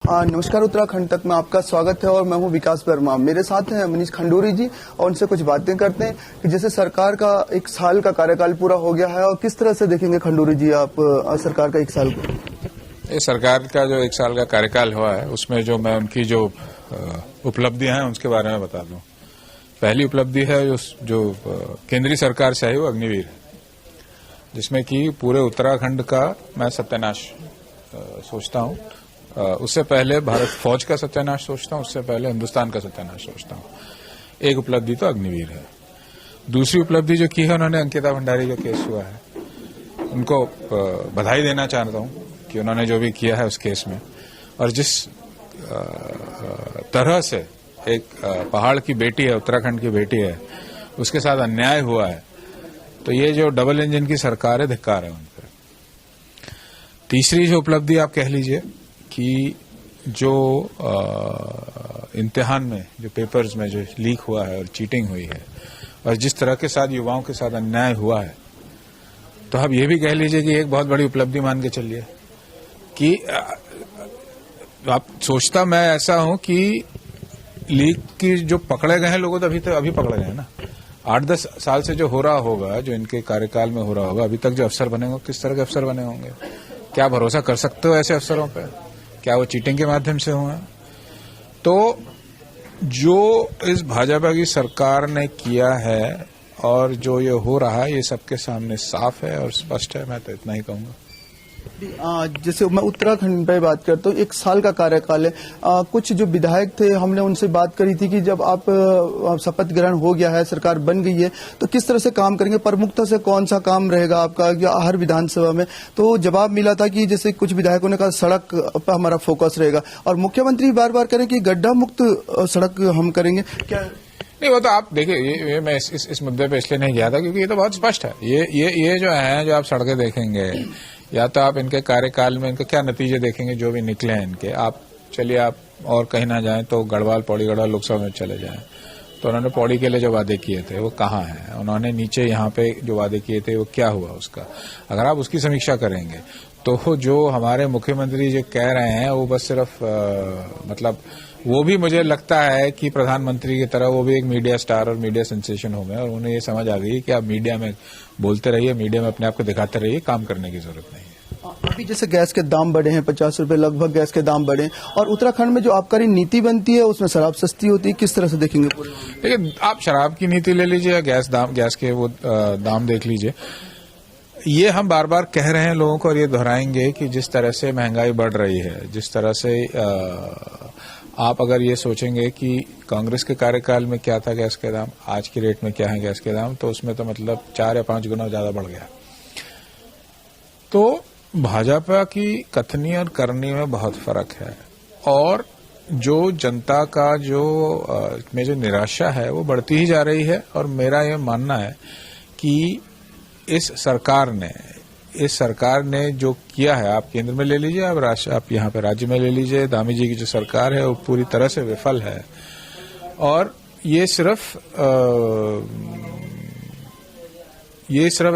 नमस्कार, उत्तराखंड तक में आपका स्वागत है और मैं हूं विकास वर्मा। मेरे साथ हैं मनीष खंडूरी जी और उनसे कुछ बातें करते हैं कि जैसे सरकार का 1 साल का कार्यकाल पूरा हो गया है और किस तरह से देखेंगे खंडूरी जी आप सरकार का 1 साल को। ये सरकार का जो 1 साल का कार्यकाल हुआ है उसमें जो मैं उनकी जो उपलब्धियां हैं उसके बारे में बता दूं। पहली उपलब्धि है जो केंद्रीय सरकार से आई वो अग्निवीर है, जिसमें कि पूरे उत्तराखंड का मैं सत्यानाश सोचता हूं। उससे पहले भारत फौज का सत्यानाश सोचता हूं, उससे पहले हिंदुस्तान का सत्यानाश सोचता हूं। एक उपलब्धि तो अग्निवीर है। दूसरी उपलब्धि जो की है उन्होंने अंकिता भंडारी जो केस हुआ है उनको बधाई देना चाहता हूं कि उन्होंने जो भी किया है उस केस में, और जिस तरह से एक पहाड़ की बेटी है, उत्तराखंड की बेटी है, उसके साथ अन्याय हुआ है, तो ये जो डबल इंजन की सरकार है, धिक्कार है उन पर। तीसरी जो उपलब्धि आप कह लीजिए कि जो इम्तिहान में जो पेपर्स में जो लीक हुआ है और चीटिंग हुई है और जिस तरह के साथ युवाओं के साथ अन्याय हुआ है, तो आप ये भी कह लीजिए कि एक बहुत बड़ी उपलब्धि मान के चलिए कि आप सोचता मैं ऐसा हूं कि लीक की जो पकड़े गए हैं लोगों तो अभी पकड़े गए हैं ना। 8-10 साल से जो हो रहा होगा, जो इनके कार्यकाल में हो रहा होगा, अभी तक जो अफसर बने होंगे किस तरह के अफसर बने होंगे, क्या भरोसा कर सकते हो ऐसे अफसरों पे? क्या वो चीटिंग के माध्यम से हुए? तो जो इस भाजपा की सरकार ने किया है और जो ये हो रहा है, ये सबके सामने साफ है और स्पष्ट है। मैं तो इतना ही कहूंगा। जैसे मैं उत्तराखंड पे बात करता हूँ, 1 साल का कार्यकाल है। कुछ जो विधायक थे, हमने उनसे बात करी थी कि जब आप शपथ ग्रहण हो गया है, सरकार बन गई है, तो किस तरह से काम करेंगे, प्रमुखता से कौन सा काम रहेगा आपका या हर विधानसभा में? तो जवाब मिला था कि जैसे कुछ विधायकों ने कहा सड़क पर हमारा फोकस रहेगा, और मुख्यमंत्री बार बार करें कि गड्ढा मुक्त सड़क हम करेंगे। क्या नहीं, वो तो आप देखिए, ये मैं इस मुद्दे पे इसलिए नहीं गया था क्योंकि ये तो बहुत स्पष्ट है। ये जो है, जो आप सड़कें देखेंगे, या तो आप इनके कार्यकाल में इनके क्या नतीजे देखेंगे जो भी निकले हैं इनके। आप चलिए, आप और कहीं ना जाएं तो गढ़वाल पौड़ी गढ़वाल लोकसभा में चले जाएं तो उन्होंने पौड़ी के लिए जो वादे किए थे वो कहाँ हैं? उन्होंने नीचे यहाँ पे जो वादे किए थे वो क्या हुआ उसका? अगर आप उसकी समीक्षा करेंगे तो जो हमारे मुख्यमंत्री जो कह रहे हैं वो बस सिर्फ मतलब वो भी मुझे लगता है कि प्रधानमंत्री की तरह वो भी एक मीडिया स्टार और मीडिया सेंसेशन हो गए और उन्हें ये समझ आ गई कि आप मीडिया में बोलते रहिए, मीडिया में अपने आप को दिखाते रहिए, काम करने की जरूरत नहीं है। अभी जैसे गैस के दाम बढ़े हैं, 50 रुपए लगभग गैस के दाम बढ़े, और उत्तराखंड में जो आबकारी नीति बनती है उसमें शराब सस्ती होती है, किस तरह से देखेंगे? देखिए, आप शराब की नीति ले लीजिए या गैस के वो दाम देख लीजिए। ये हम बार बार कह रहे हैं लोगों को और ये दोहराएंगे कि जिस तरह से महंगाई बढ़ रही है, जिस तरह से आप अगर ये सोचेंगे कि कांग्रेस के कार्यकाल में क्या था गैस के दाम, आज की रेट में क्या है गैस के दाम, तो उसमें तो मतलब 4 या 5 गुना ज्यादा बढ़ गया। तो भाजपा की कथनी और करनी में बहुत फर्क है, और जो जनता का में जो निराशा है वो बढ़ती ही जा रही है। और मेरा ये मानना है कि इस सरकार ने जो किया है, आप केंद्र में ले लीजिए, आप यहाँ पे राज्य में ले लीजिए, दामी जी की जो सरकार है वो पूरी तरह से विफल है। और ये सिर्फ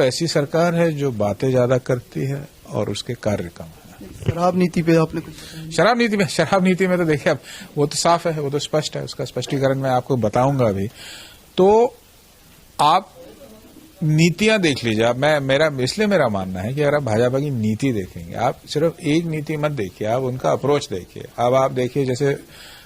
ऐसी सरकार है जो बातें ज्यादा करती है और उसके कार्य कम है। शराब नीति पे आपने कुछ? शराब नीति में तो देखिए, अब वो तो साफ है, वो तो स्पष्ट है, उसका स्पष्टीकरण मैं आपको बताऊंगा अभी। तो आप नीतियां देख लीजिए। आप मेरा मानना है कि अगर आप भाजपा की नीति देखेंगे, आप सिर्फ एक नीति मत देखिए, आप उनका अप्रोच देखिए। अब आप देखिए, जैसे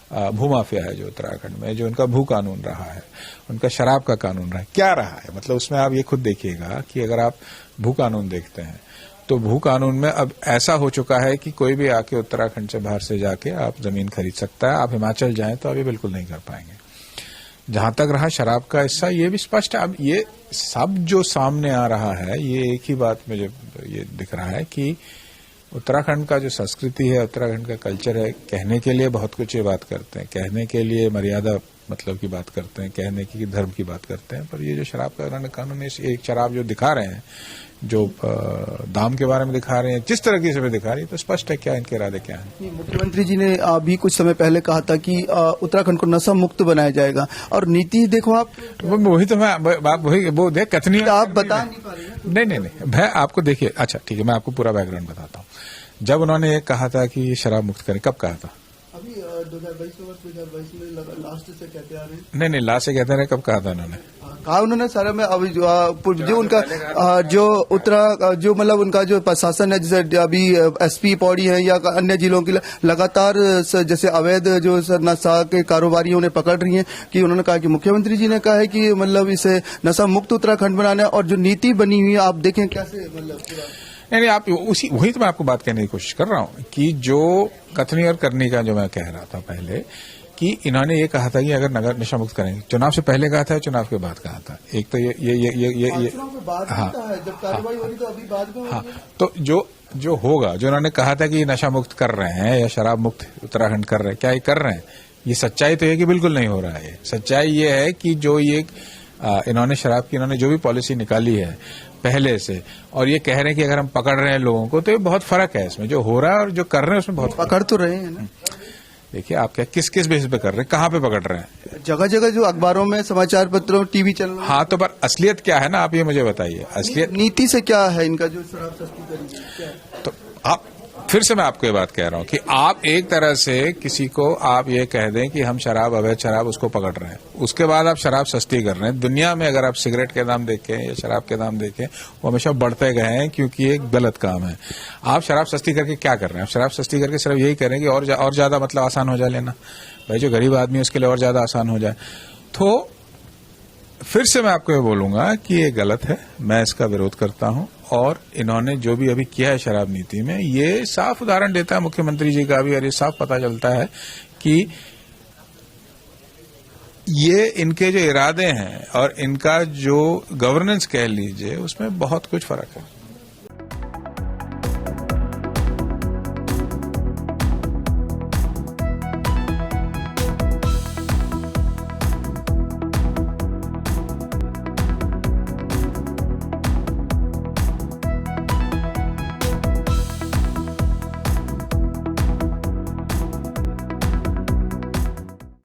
भूमाफिया है जो उत्तराखंड में, जो उनका भू कानून रहा है, उनका शराब का कानून रहा है, क्या रहा है, मतलब उसमें आप ये खुद देखिएगा कि अगर आप भू कानून देखते हैं तो भू कानून में अब ऐसा हो चुका है कि कोई भी आके उत्तराखंड से बाहर से जाके आप जमीन खरीद सकता है। आप हिमाचल जाएं तो अभी बिल्कुल नहीं कर पाएंगे। जहां तक रहा शराब का हिस्सा, ये भी स्पष्ट है। अब ये सब जो सामने आ रहा है, ये एक ही बात मुझे ये दिख रहा है कि उत्तराखंड का जो संस्कृति है, उत्तराखंड का कल्चर है, कहने के लिए बहुत कुछ ये बात करते हैं, कहने के लिए मर्यादा मतलब की बात करते हैं, कहने की धर्म की बात करते हैं, पर ये जो शराब का उन्होंने कानून है, एक शराब जो दिखा रहे हैं, जो दाम के बारे में दिखा रहे हैं, जिस तरह की समय दिखा रही है, तो स्पष्ट है क्या इनके इरादे क्या हैं। मुख्यमंत्री जी ने अभी कुछ समय पहले कहा था कि उत्तराखंड को नशा मुक्त बनाया जाएगा, और नीति देखो आप, वही तो मैं वो देख कथनी आप बता नहीं पा रहे। नहीं, मैं आपको देखिए, अच्छा ठीक है, मैं आपको पूरा बैकग्राउंड बताता हूँ। जब उन्होंने ये कहा था कि शराब मुक्त करें, कब कहा था? अभी 2022 में लास्ट से कहते आ रहे हैं। नहीं लास्ट से कहते रहे, कब कहा था उन्होंने? कहा उन्होंने सारा में अभी जो उनका जो उत्तरा जो मतलब उनका जो प्रशासन है, जैसे अभी एसपी पौड़ी है या अन्य जिलों की लगातार जैसे अवैध जो नशा के कारोबारियों ने पकड़ रही हैं, कि उन्होंने कहा कि मुख्यमंत्री जी ने कहा है कि मतलब इसे नशा मुक्त उत्तराखंड बनाना है, और जो नीति बनी हुई है आप देखें कैसे मतलब नहीं आप वही तो मैं आपको बात कहने की कोशिश कर रहा हूं कि जो कथनी और करनी का जो मैं कह रहा था पहले, कि इन्होंने ये कहा था कि अगर नगर नशा मुक्त करेंगे, चुनाव से पहले कहा था, चुनाव के बाद कहा था। एक तो ये हाँ, जब कार्रवाई हो रही तो अभी बाद में हाँ, तो जो होगा, जो उन्होंने कहा था कि नशा मुक्त कर रहे हैं या शराब मुक्त उत्तराखंड कर रहे हैं, क्या ये कर रहे हैं? ये सच्चाई तो है कि बिल्कुल नहीं हो रहा है। सच्चाई ये है कि जो ये इन्होंने शराब की इन्होंने जो भी पॉलिसी निकाली है पहले से, और ये कह रहे हैं कि अगर हम पकड़ रहे हैं लोगों को, तो ये बहुत फर्क है इसमें, जो हो रहा है और जो कर रहे हैं उसमें बहुत पकड़ तो रहे हैं ना। देखिए आप क्या किस बेस पे कर रहे हैं, कहाँ पे पकड़ रहे हैं? जगह जगह जो अखबारों में, समाचार पत्रों, टीवी चैनल। हाँ, तो पर असलियत क्या है ना, आप ये मुझे बताइए। असलियत नीति से क्या है इनका, जो शराब सस्ती करेंगे क्या है? तो आप फिर से मैं आपको ये बात कह रहा हूं कि आप एक तरह से किसी को आप ये कह दें कि हम शराब, अवैध शराब उसको पकड़ रहे हैं, उसके बाद आप शराब सस्ती कर रहे हैं। दुनिया में अगर आप सिगरेट के दाम देखें या शराब के दाम देखें, वो हमेशा बढ़ते गए हैं, क्योंकि ये गलत काम है। आप शराब सस्ती करके क्या कर रहे हैं? आप शराब सस्ती करके सिर्फ यही करें कि और ज्यादा मतलब आसान हो जाए लेना, भाई जो गरीब आदमी है उसके लिए और ज्यादा आसान हो जाए। तो फिर से मैं आपको ये बोलूंगा कि ये गलत है, मैं इसका विरोध करता हूं, और इन्होंने जो भी अभी किया है शराब नीति में, ये साफ उदाहरण देता है मुख्यमंत्री जी का भी, और ये साफ पता चलता है कि ये इनके जो इरादे हैं और इनका जो गवर्नेंस कह लीजिए, उसमें बहुत कुछ फर्क है।